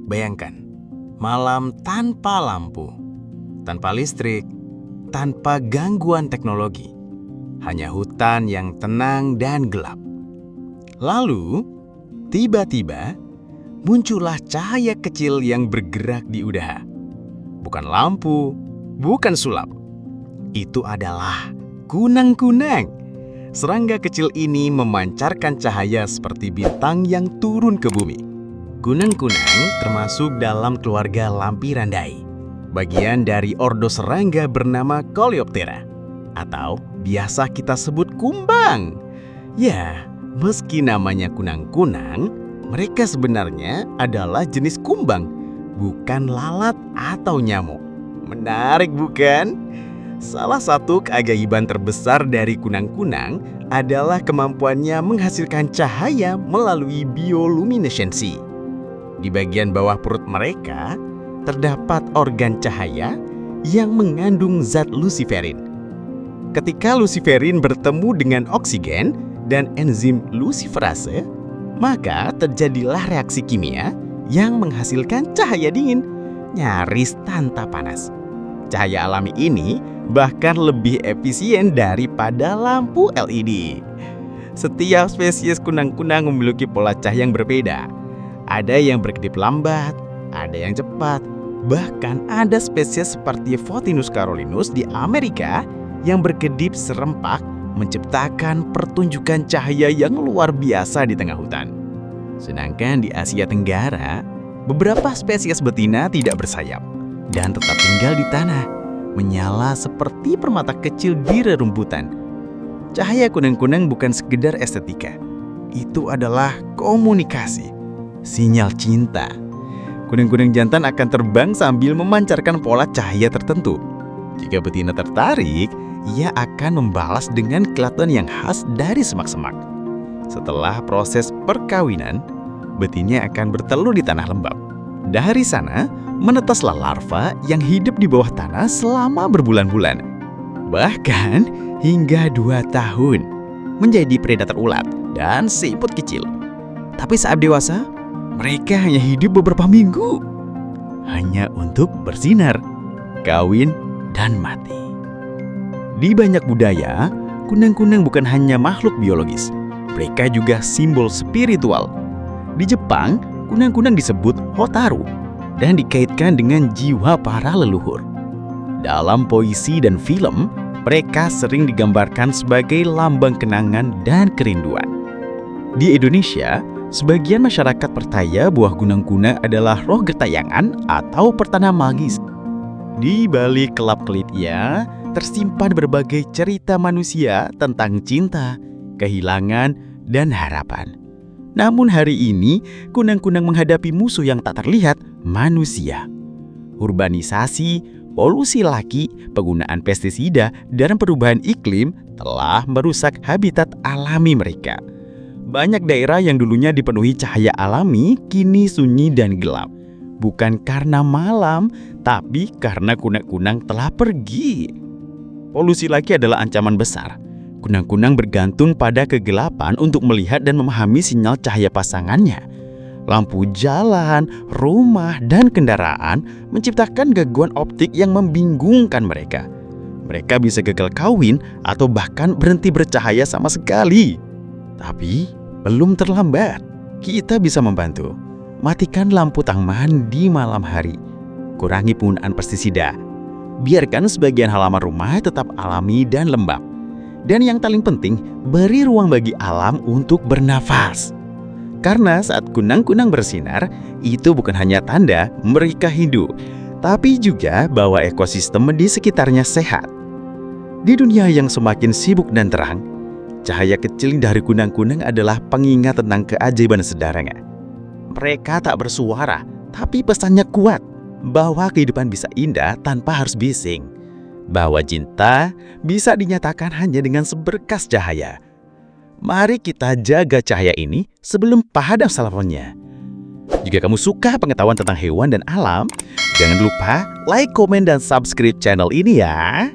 Bayangkan, malam tanpa lampu, tanpa listrik, tanpa gangguan teknologi. Hanya hutan yang tenang dan gelap. Lalu, tiba-tiba, muncullah cahaya kecil yang bergerak di udara. Bukan lampu, bukan sulap. Itu adalah kunang-kunang. Serangga kecil ini memancarkan cahaya seperti bintang yang turun ke bumi. Kunang-kunang termasuk dalam keluarga Lampirandae, bagian dari ordo serangga bernama Coleoptera, atau biasa kita sebut kumbang. Ya, meski namanya kunang-kunang, mereka sebenarnya adalah jenis kumbang, bukan lalat atau nyamuk. Menarik bukan? Salah satu keajaiban terbesar dari kunang-kunang adalah kemampuannya menghasilkan cahaya melalui bioluminesensi. Di bagian bawah perut mereka terdapat organ cahaya yang mengandung zat luciferin. Ketika luciferin bertemu dengan oksigen dan enzim luciferase, maka terjadilah reaksi kimia yang menghasilkan cahaya dingin, nyaris tanpa panas. Cahaya alami ini bahkan lebih efisien daripada lampu LED. Setiap spesies kunang-kunang memiliki pola cahaya yang berbeda. Ada yang berkedip lambat, ada yang cepat. Bahkan ada spesies seperti Photinus carolinus di Amerika yang berkedip serempak menciptakan pertunjukan cahaya yang luar biasa di tengah hutan. Sedangkan di Asia Tenggara, beberapa spesies betina tidak bersayap dan tetap tinggal di tanah, menyala seperti permata kecil di rerumputan. Cahaya kunang-kunang bukan sekedar estetika. Itu adalah komunikasi, sinyal cinta. Kunang-kunang jantan akan terbang sambil memancarkan pola cahaya tertentu. Jika betina tertarik, ia akan membalas dengan kilatan yang khas dari semak-semak. Setelah proses perkawinan, betina akan bertelur di tanah lembab. Dari sana, menetaslah larva yang hidup di bawah tanah selama berbulan-bulan. Bahkan hingga 2 tahun, menjadi predator ulat dan siput kecil. Tapi saat dewasa, mereka hanya hidup beberapa minggu, hanya untuk bersinar, kawin, dan mati. Di banyak budaya, kunang-kunang bukan hanya makhluk biologis, mereka juga simbol spiritual. Di Jepang, kunang-kunang disebut Hotaru dan dikaitkan dengan jiwa para leluhur. Dalam puisi dan film, mereka sering digambarkan sebagai lambang kenangan dan kerinduan. Di Indonesia, sebagian masyarakat percaya buah kunang-kunang adalah roh gentayangan atau pertanda magis. Di balik kelap-kelipnya tersimpan berbagai cerita manusia tentang cinta, kehilangan, dan harapan. Namun hari ini, kunang-kunang menghadapi musuh yang tak terlihat, manusia. Urbanisasi, polusi laki, penggunaan pestisida, dan perubahan iklim telah merusak habitat alami mereka. Banyak daerah yang dulunya dipenuhi cahaya alami kini sunyi dan gelap. Bukan karena malam, tapi karena kunang-kunang telah pergi. Polusi laki adalah ancaman besar. Kunang-kunang bergantung pada kegelapan untuk melihat dan memahami sinyal cahaya pasangannya. Lampu jalan, rumah, dan kendaraan menciptakan gangguan optik yang membingungkan mereka. Mereka bisa gagal kawin atau bahkan berhenti bercahaya sama sekali. Tapi belum terlambat. Kita bisa membantu. Matikan lampu taman di malam hari. Kurangi penggunaan pestisida. Biarkan sebagian halaman rumah tetap alami dan lembab. Dan yang paling penting, beri ruang bagi alam untuk bernafas. Karena saat kunang-kunang bersinar, itu bukan hanya tanda mereka hidup, tapi juga bahwa ekosistem di sekitarnya sehat. Di dunia yang semakin sibuk dan terang, cahaya kecil dari kunang-kunang adalah pengingat tentang keajaiban sederhana. Mereka tak bersuara, tapi pesannya kuat bahwa kehidupan bisa indah tanpa harus bising. Bahwa cinta bisa dinyatakan hanya dengan seberkas cahaya. Mari kita jaga cahaya ini sebelum padam selamanya. Jika kamu suka pengetahuan tentang hewan dan alam, jangan lupa like, komen, dan subscribe channel ini ya.